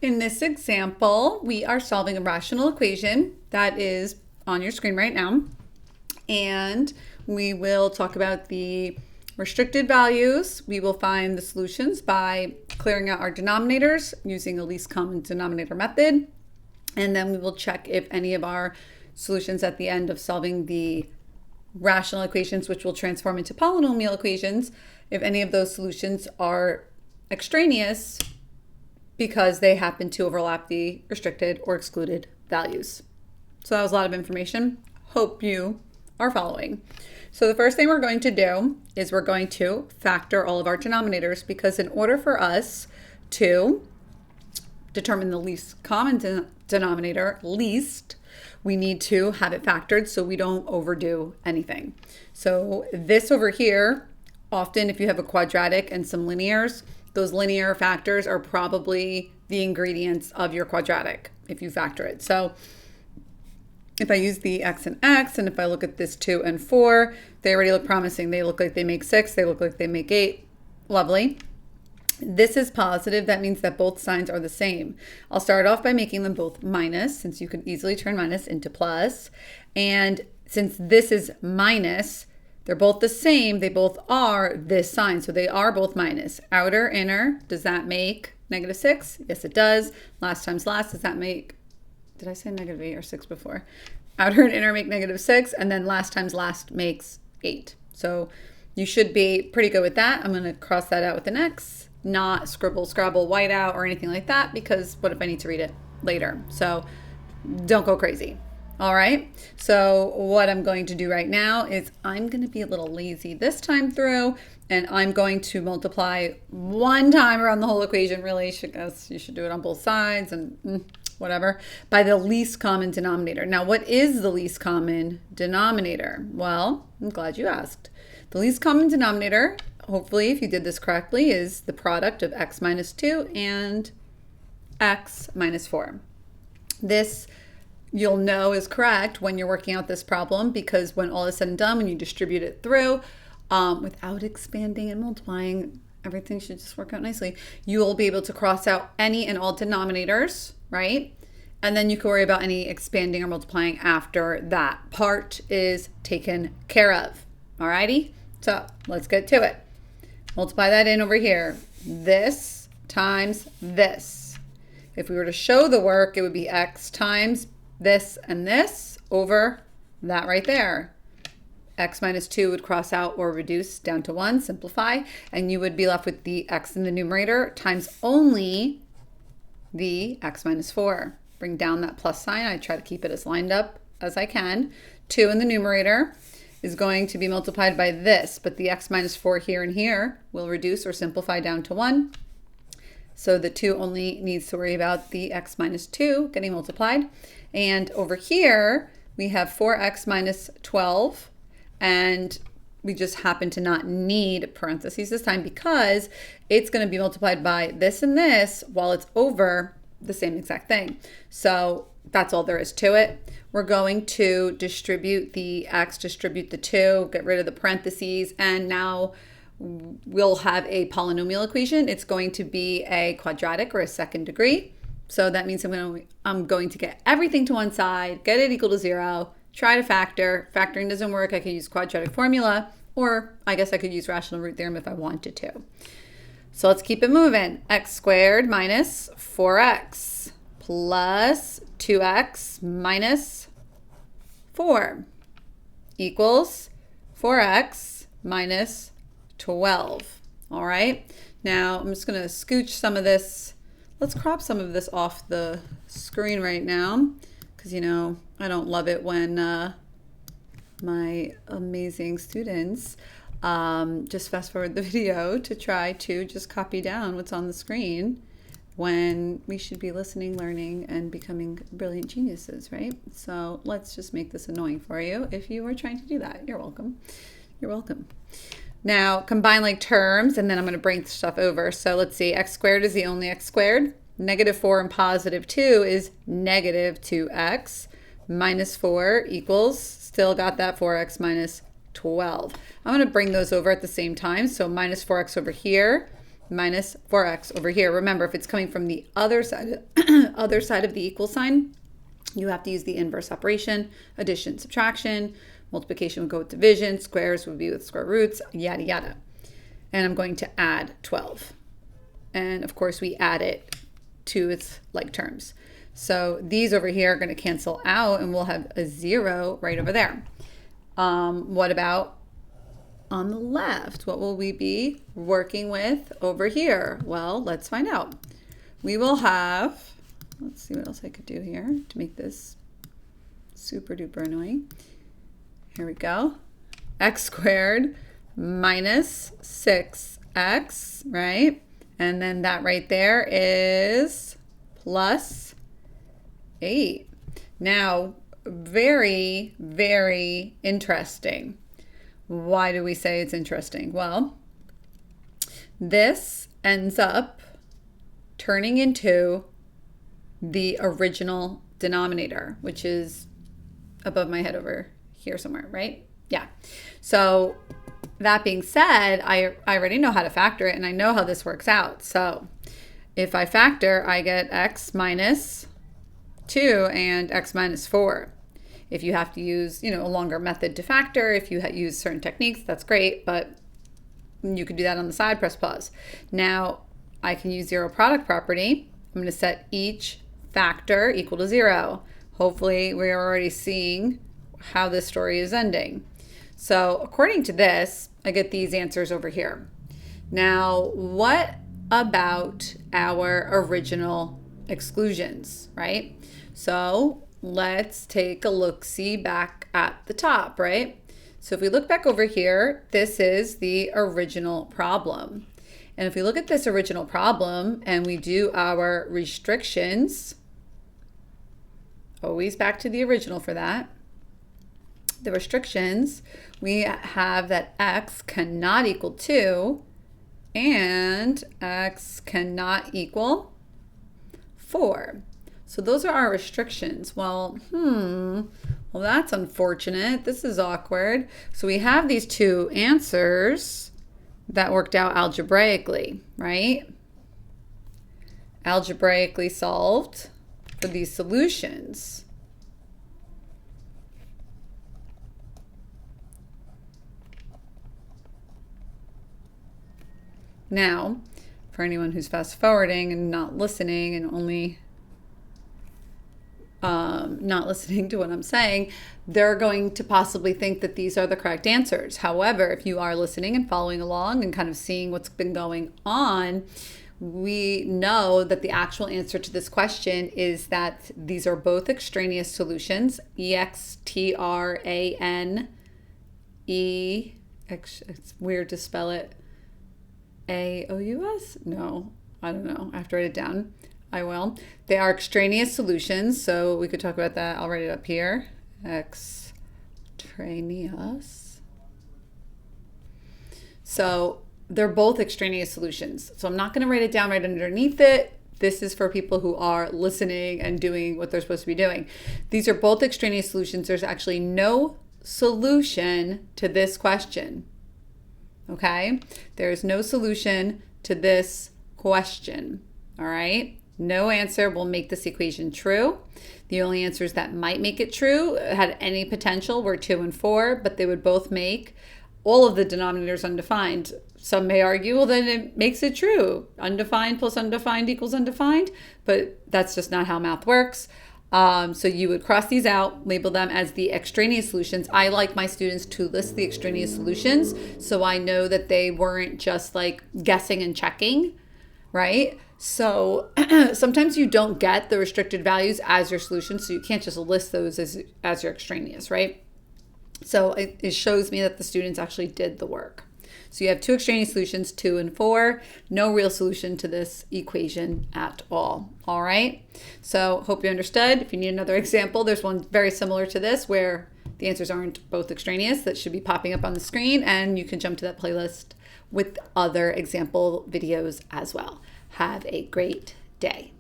In this example, we are solving a rational equation that is on your screen right now. And we will talk about the restricted values. We will find the solutions by clearing out our denominators using a least common denominator method. And then we will check if any of our solutions at the end of solving the rational equations, which will transform into polynomial equations, if any of those solutions are extraneous because they happen to overlap the restricted or excluded values. So that was a lot of information. Hope you are following. So the first thing we're going to do is we're going to factor all of our denominators, because in order for us to determine the least common denominator, we need to have it factored so we don't overdo anything. So this over here, often if you have a quadratic and some linears, those linear factors are probably the ingredients of your quadratic if you factor it. So if I use the x and x, and if I look at this 2 and 4, they already look promising. They look like they make 6. They look like they make 8. Lovely. This is positive. That means that both signs are the same. I'll start off by making them both minus, since you can easily turn minus into plus. And since this is minus, they're both the same. They both are this sign. So they are both minus. Outer, inner, does that make -6? Yes, it does. Last times last, does that make, did I say -8 or 6 before? Outer and inner make -6, and then last times last makes 8. So you should be pretty good with that. I'm going to cross that out with an X, not scribble, scrabble, white out, or anything like that, because what if I need to read it later? So don't go crazy. All right, so what I'm going to do right now is I'm going to be a little lazy this time through, and I'm going to multiply one time around the whole equation. Really, you should do it on both sides and whatever, by the least common denominator. Now, what is the least common denominator? Well, I'm glad you asked. The least common denominator, hopefully, if you did this correctly, is the product of x minus 2 and x minus 4. This you'll know is correct when you're working out this problem, because when all is said and done, when you distribute it through, without expanding and multiplying, everything should just work out nicely. You will be able to cross out any and all denominators, right? And then you can worry about any expanding or multiplying after that part is taken care of. Alrighty? So let's get to it. Multiply that in over here. This times this. If we were to show the work, it would be x times this and this over that right there. X minus 2 would cross out or reduce down to 1, simplify, and you would be left with the x in the numerator times only the x minus 4. Bring down that plus sign. I try to keep it as lined up as I can. 2 in the numerator is going to be multiplied by this, but the x minus 4 here and here will reduce or simplify down to 1. So the 2 only needs to worry about the x minus 2 getting multiplied. And over here, we have 4x minus 12. And we just happen to not need parentheses this time, because it's going to be multiplied by this and this while it's over the same exact thing. So that's all there is to it. We're going to distribute the x, distribute the 2, get rid of the parentheses, and now we'll have a polynomial equation. It's going to be a quadratic or a second degree. So that means I'm going to get everything to one side, get it equal to 0, try to factor. Factoring doesn't work. I could use quadratic formula, or I guess I could use rational root theorem if I wanted to. So let's keep it moving. X squared minus 4x plus 2x minus 4 equals 4x minus 12. All right. Now I'm just going to scooch some of this. Let's crop some of this off the screen right now, because, you know, I don't love it when my amazing students just fast forward the video to try to just copy down what's on the screen when we should be listening, learning, and becoming brilliant geniuses, right? So let's just make this annoying for you if you are trying to do that. You're welcome. You're welcome. Now, combine like terms, and then I'm going to bring stuff over. So let's see, x squared is the only x squared. -4 and +2 is -2x. Minus 4 equals, still got that 4x minus 12. I'm going to bring those over at the same time. So minus 4x over here, minus 4x over here. Remember, if it's coming from the other side, other side of the equal sign, you have to use the inverse operation, addition, subtraction, multiplication would go with division, squares would be with square roots, yada, yada. And I'm going to add 12. And of course, we add it to its like terms. So these over here are going to cancel out and we'll have a 0 right over there. What about on the left? What will we be working with over here? Well, let's find out. We will have, let's see what else I could do here to make this super duper annoying. Here we go. X squared minus 6x, right? And then that right there is plus 8. Now, very, very interesting. Why do we say it's interesting? Well, this ends up turning into the original denominator, which is above my head over here somewhere, right? Yeah. So that being said, I already know how to factor it and I know how this works out. So if I factor, I get x minus 2 and x minus 4. If you have to use, a longer method to factor, if you use certain techniques, that's great, but you could do that on the side, press pause. Now I can use zero product property. I'm going to set each factor equal to 0. Hopefully we're already seeing how this story is ending. So according to this, I get these answers over here. Now, what about our original exclusions, right? So let's take a look-see back at the top, right? So if we look back over here, this is the original problem. And if we look at this original problem and we do our restrictions, always back to the original for that, the restrictions, we have that x cannot equal 2 and x cannot equal 4. So those are our restrictions. Well, that's unfortunate. This is awkward. So we have these two answers that worked out algebraically, right? Algebraically solved for these solutions. Now, for anyone who's fast forwarding and not listening and only not listening to what I'm saying, they're going to possibly think that these are the correct answers. However, if you are listening and following along and kind of seeing what's been going on, we know that the actual answer to this question is that these are both extraneous solutions, E-X-T-R-A-N-E, it's weird to spell it, A-O-U-S? No, I don't know. I have to write it down. I will. They are extraneous solutions, so we could talk about that. I'll write it up here. Extraneous. So they're both extraneous solutions. So I'm not going to write it down right underneath it. This is for people who are listening and doing what they're supposed to be doing. These are both extraneous solutions. There's actually no solution to this question. Okay? There is no solution to this question. All right? No answer will make this equation true. The only answers that might make it true, had any potential, were 2 and 4, but they would both make all of the denominators undefined. Some may argue, well, then it makes it true. Undefined plus undefined equals undefined, but that's just not how math works. So you would cross these out, label them as the extraneous solutions. I like my students to list the extraneous solutions so I know that they weren't just like guessing and checking, right? So sometimes you don't get the restricted values as your solution, so you can't just list those as your extraneous, right? So it shows me that the students actually did the work. So you have two extraneous solutions, 2 and 4, no real solution to this equation at all. All right, so hope you understood. If you need another example, there's one very similar to this where the answers aren't both extraneous. That should be popping up on the screen, and you can jump to that playlist with other example videos as well. Have a great day.